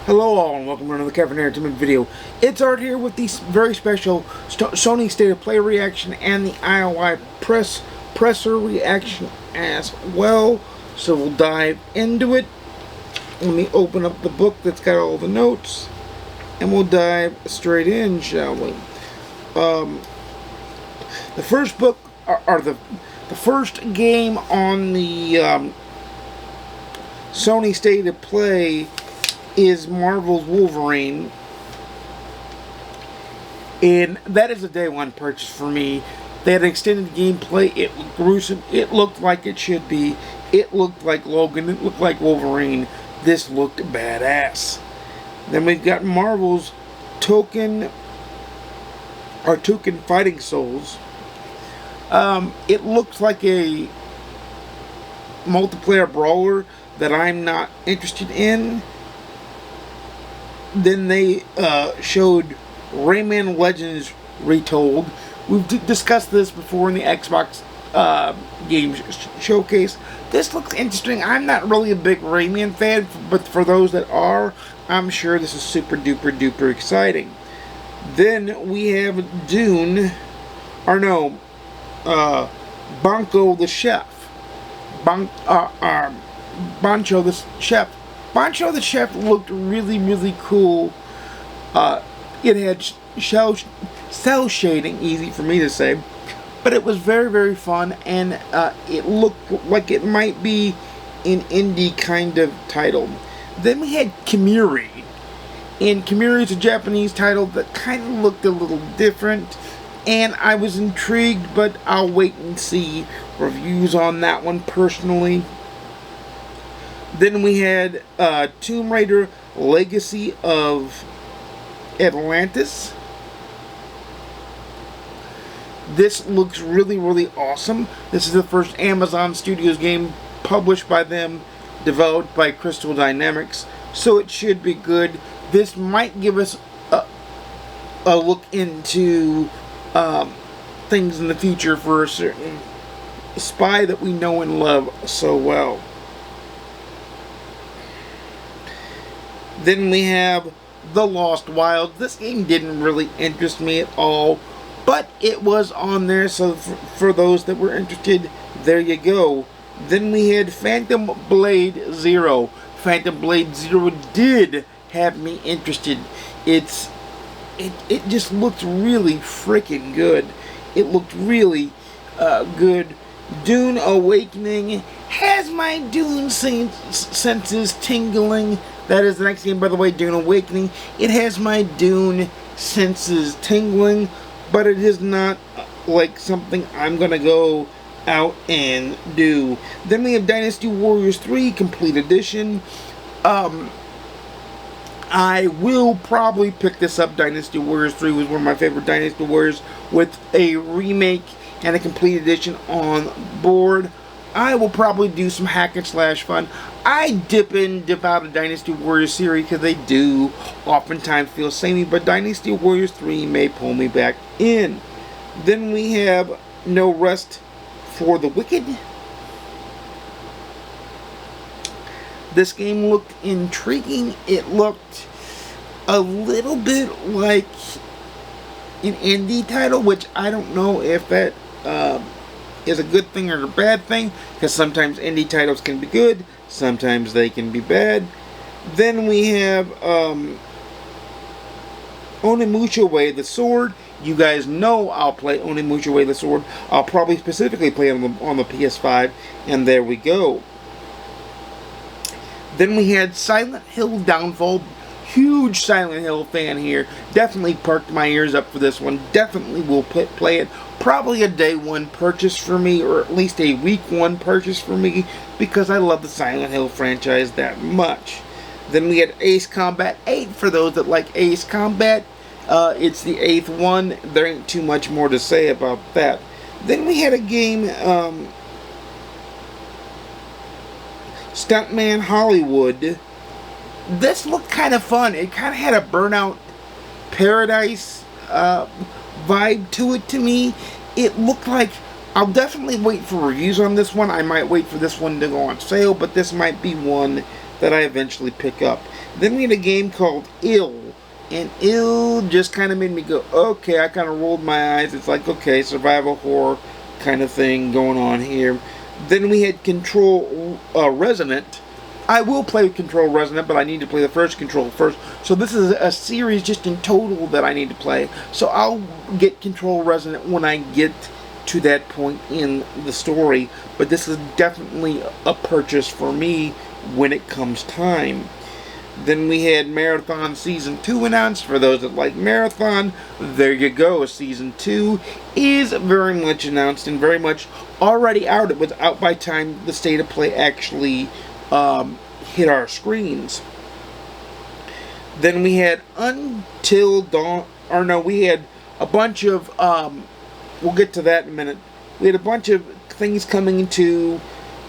Hello all and welcome to another Kevin Entertainment video. It's Art here with the very special Sony State of Play reaction and the IOI presser reaction as well. So we'll dive into it. Let me open up the book that's got all the notes and we'll dive straight in, shall we? The first book, or the first game on the Sony State of Play is Marvel's Wolverine, and that is a day one purchase for me. They had extended gameplay. It looked gruesome. It looked like it should be. It looked like Logan. It looked like Wolverine. This looked badass. Then we've got Marvel's Token Fighting Souls. It looks like a multiplayer brawler that I'm not interested in. Then they showed Rayman Legends Retold. We've discussed this before in the Xbox Games Showcase. This looks interesting. I'm not really a big Rayman fan, but for those that are, I'm sure this is super duper duper exciting. Then we have Dune, or no, Banco the Chef. Bancho the Chef. Bancho the Chef looked really, really cool. It had cell shading, easy for me to say, but it was very, very fun, and it looked like it might be an indie kind of title. Then we had Kimiri, and Kimiri is a Japanese title that kind of looked a little different, and I was intrigued, but I'll wait and see reviews on that one personally. Then we had Tomb Raider Legacy of Atlantis. This looks really, really awesome. This is the first Amazon Studios game published by them, developed by Crystal Dynamics, so it should be good. This might give us a look into things in the future for a certain spy that we know and love so well. Then we have The Lost Wilds. This game didn't really interest me at all, but it was on there, so for those that were interested, there you go. Then we had Phantom Blade Zero. Phantom Blade Zero did have me interested. It just looked really freaking good. It looked really good. Dune Awakening has my Dune senses tingling. That is the next game, by the way, Dune Awakening. It has my Dune senses tingling, but it is not like something I'm going to go out and do. Then we have Dynasty Warriors 3 Complete Edition. I will probably pick this up. Dynasty Warriors 3 was one of my favorite Dynasty Warriors, with a remake and a complete edition on board. I will probably do some hack and slash fun. I dip in, dip out of Dynasty Warriors series because they do oftentimes feel samey, but Dynasty Warriors 3 may pull me back in. Then we have No Rest for the Wicked. This game looked intriguing. It looked a little bit like an indie title, which I don't know if that is a good thing or a bad thing, because sometimes indie titles can be good, sometimes they can be bad. Then we have Onimusha Way the Sword. You guys know I'll play Onimusha Way the Sword. I'll probably specifically play on the PS5, and there we go. Then we had Silent Hill Downfall. Huge Silent Hill fan here. Definitely perked my ears up for this one. Definitely will play it. Probably a day one purchase for me, or at least a week one purchase for me, because I love the Silent Hill franchise that much. Then we had Ace Combat 8 for those that like Ace Combat. It's the 8th one. There ain't too much more to say about that. Then we had a game, Stuntman Hollywood. This looked kind of fun. It kind of had a Burnout Paradise vibe to it to me. It looked like, I'll definitely wait for reviews on this one. I might wait for this one to go on sale, but this might be one that I eventually pick up. Then we had a game called Ill, and Ill just kind of made me go, okay. I kind of rolled my eyes. It's like, okay, survival horror kind of thing going on here. Then we had Control Resonant. I will play Control Resonant, but I need to play the first Control first. So this is a series just in total that I need to play. So I'll get Control Resonant when I get to that point in the story. But this is definitely a purchase for me when it comes time. Then we had Marathon Season 2 announced. For those that like Marathon, there you go. Season 2 is very much announced and very much already out. It was out by the time the State of Play actually hit our screens. Then we had Until Dawn, or no, we had a bunch of, we'll get to that in a minute. We had a bunch of things coming into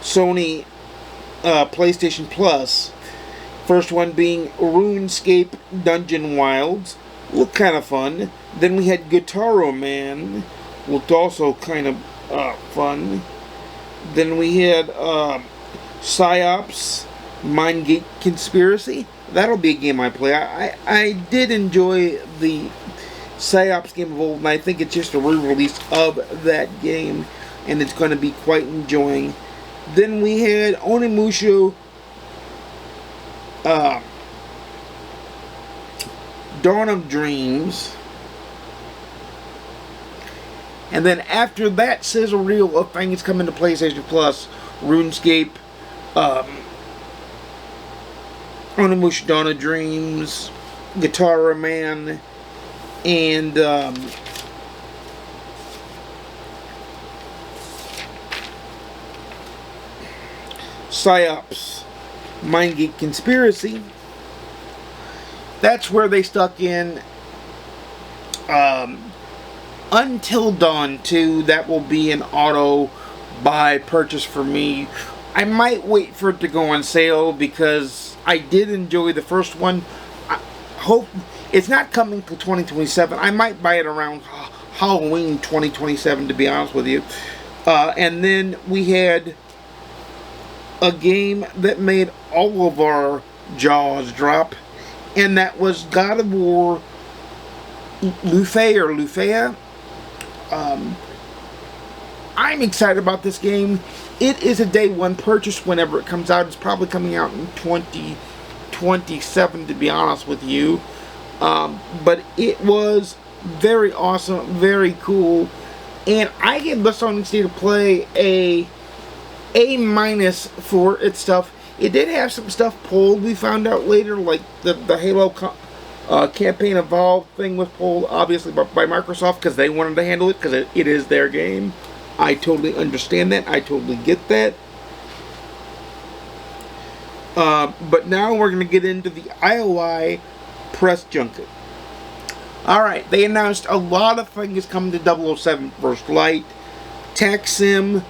Sony PlayStation Plus. First one being RuneScape Dungeon Wilds. Looked kind of fun. Then we had Guitar Man. Looked also kind of fun. Then we had PsyOps Mindgate Conspiracy. That'll be a game I play. I did enjoy the PsyOps game of old, and I think it's just a re-release of that game, and it's going to be quite enjoying. Then we had Onimusha Dawn of Dreams. And then after that sizzle reel of things coming to PlayStation Plus, RuneScape, Onimusha Dawn of Dreams, Guitar Man, and PsyOps Mindgate Conspiracy. That's where they stuck in Until Dawn 2. That will be an auto buy purchase for me. I might wait for it to go on sale because I did enjoy the first one. I hope it's not coming till 2027. I might buy it around Halloween 2027, to be honest with you. And then we had a game that made all of our jaws drop, and that was God of War Lufea. I'm excited about this game. It is a day one purchase whenever it comes out. It's probably coming out in 2027, to be honest with you. But it was very awesome, very cool, and I give the Sony State of Play A- for its stuff. It did have some stuff pulled. We found out later, like the Halo Campaign Evolved thing was pulled, obviously by Microsoft, because they wanted to handle it, because it is their game. I totally understand that. I totally get that. But now we're going to get into the IOI press junket. Alright, they announced a lot of things coming to 007 First Light, Tax Sim,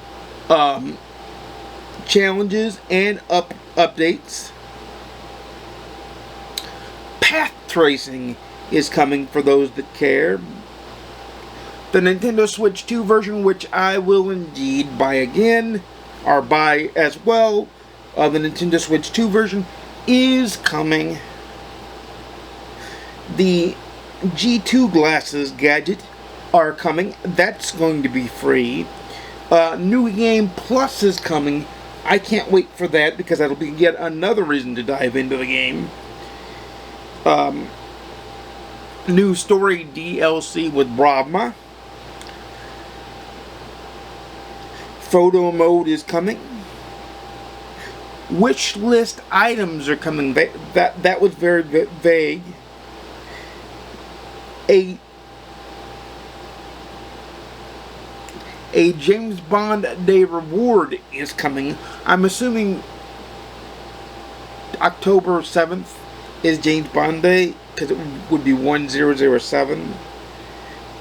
challenges and updates. Path tracing is coming for those that care. The Nintendo Switch 2 version, which I will indeed buy again, or buy as well. The Nintendo Switch 2 version is coming. The G2 glasses gadget are coming. That's going to be free. New Game Plus is coming. I can't wait for that because that'll be yet another reason to dive into the game. New story DLC with Brahma. Photo mode is coming. Wish list items are coming. That was very vague. A James Bond Day reward is coming. I'm assuming October 7th is James Bond Day, because it would be 1007.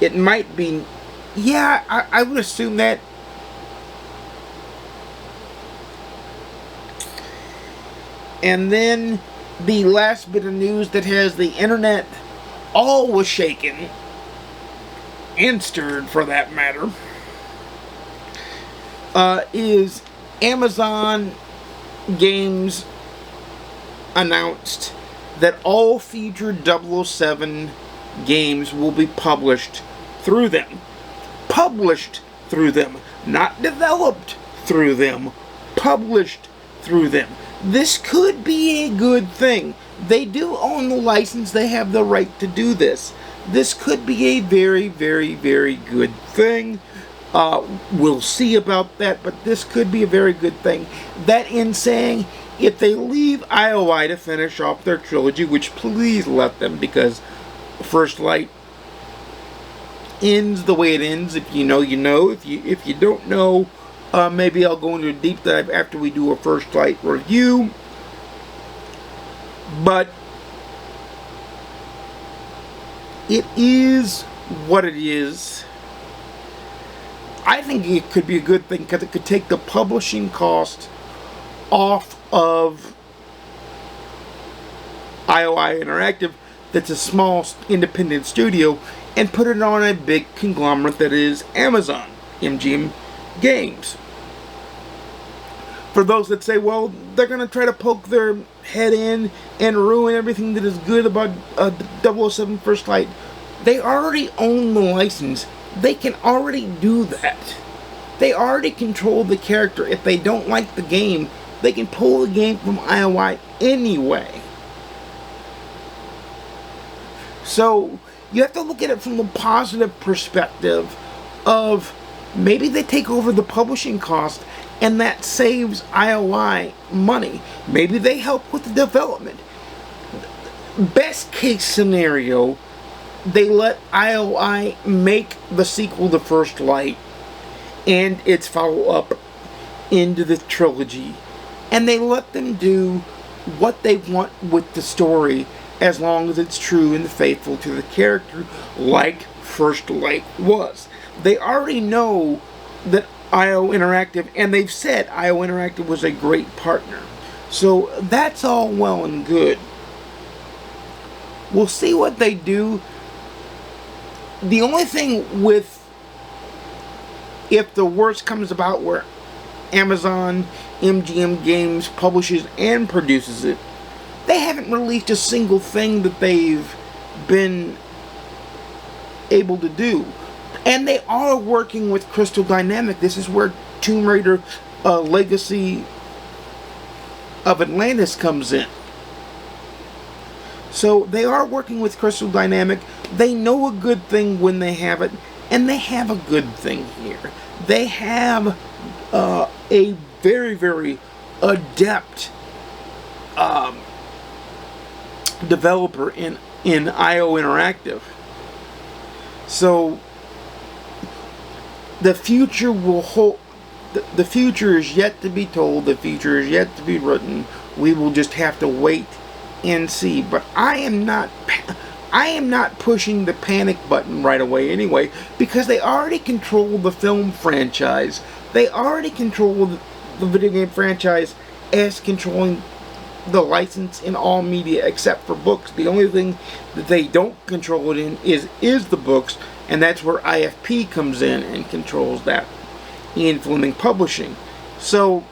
It might be, yeah, I would assume that. And then the last bit of news that has the internet all was shaken, and stirred for that matter, is Amazon Games announced that all future 007 games will be published through them. Published through them. Not developed through them. Published through them. This could be a good thing. They do own the license. They have the right to do this. This could be a very, very, very good thing. We'll see about that, but this could be a very good thing. That in saying, if they leave IOI to finish off their trilogy, which please let them, because First Light ends the way it ends. If you know, you know. If you don't know, maybe I'll go into a deep dive after we do a First Light review. But it is what it is. I think it could be a good thing because it could take the publishing cost off of IOI Interactive, that's a small independent studio, and put it on a big conglomerate that is Amazon, MGM Games. For those that say, well, they're going to try to poke their head in and ruin everything that is good about 007 First Light, they already own the license. They can already do that. They already control the character. If they don't like the game, they can pull the game from IOI anyway. So you have to look at it from the positive perspective of maybe they take over the publishing cost and that saves IOI money. Maybe they help with the development. Best case scenario, they let IOI make the sequel to First Light and its follow-up into the trilogy, and they let them do what they want with the story as long as it's true and faithful to the character, like First Light was. They already know that IO Interactive, and they've said IO Interactive was a great partner. So that's all well and good. We'll see what they do. The only thing with, if the worst comes about where Amazon, MGM Games publishes and produces it, they haven't released a single thing that they've been able to do. And they are working with Crystal Dynamics. This is where Tomb Raider Legacy of Atlantis comes in. So they are working with Crystal Dynamics. They know a good thing when they have it, and they have a good thing here. They have a very, very adept developer in IO Interactive. So the future will hold. The future is yet to be told. The future is yet to be written. We will just have to wait and see. But I am not pushing the panic button right away anyway, because they already control the film franchise. They already control the video game franchise as controlling the license in all media except for books. The only thing that they don't control it in is the books, and that's where IFP comes in and controls that. Ian Fleming Publishing. So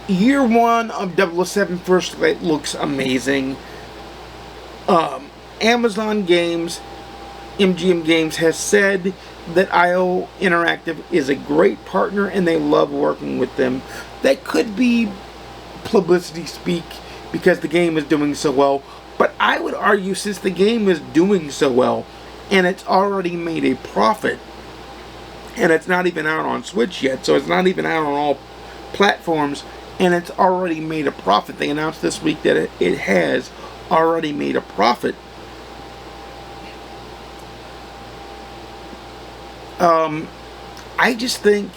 year one of 007 First Light looks amazing. Amazon Games, MGM Games has said that IO Interactive is a great partner and they love working with them. That could be publicity speak because the game is doing so well, but I would argue since the game is doing so well and it's already made a profit, and it's not even out on Switch yet, so it's not even out on all platforms, and it's already made a profit. They announced this week that it has already made a profit. I just think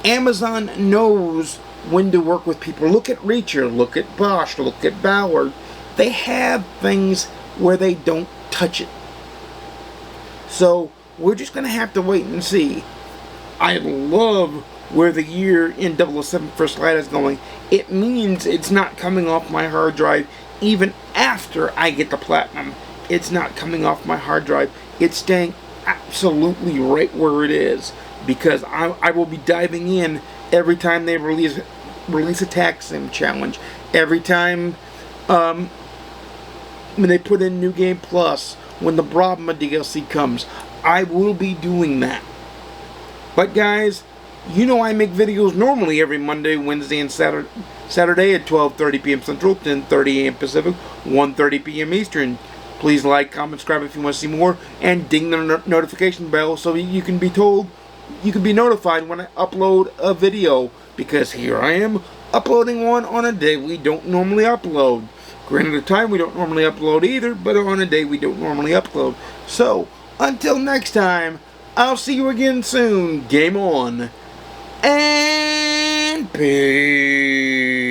Amazon knows when to work with people. Look at Reacher, look at Bosch, look at Ballard. They have things where they don't touch it. So we're just going to have to wait and see. I love where the year in 007 First Light is going. It means it's not coming off my hard drive even after I get the platinum. It's not coming off my hard drive. It's staying absolutely right where it is, because I will be diving in every time they release release a tax sim challenge. Every time when they put in New Game Plus, when the Brahma DLC comes, I will be doing that. But guys, you know I make videos normally every Monday, Wednesday, and Saturday at 12:30 p.m. Central, 10:30 a.m. Pacific, 1:30 p.m. Eastern. Please like, comment, subscribe if you want to see more, and ding the notification bell so you can be notified when I upload a video, because here I am uploading one on a day we don't normally upload. Granted, at a time we don't normally upload either, but on a day we don't normally upload. So, until next time, I'll see you again soon. Game on. And peace.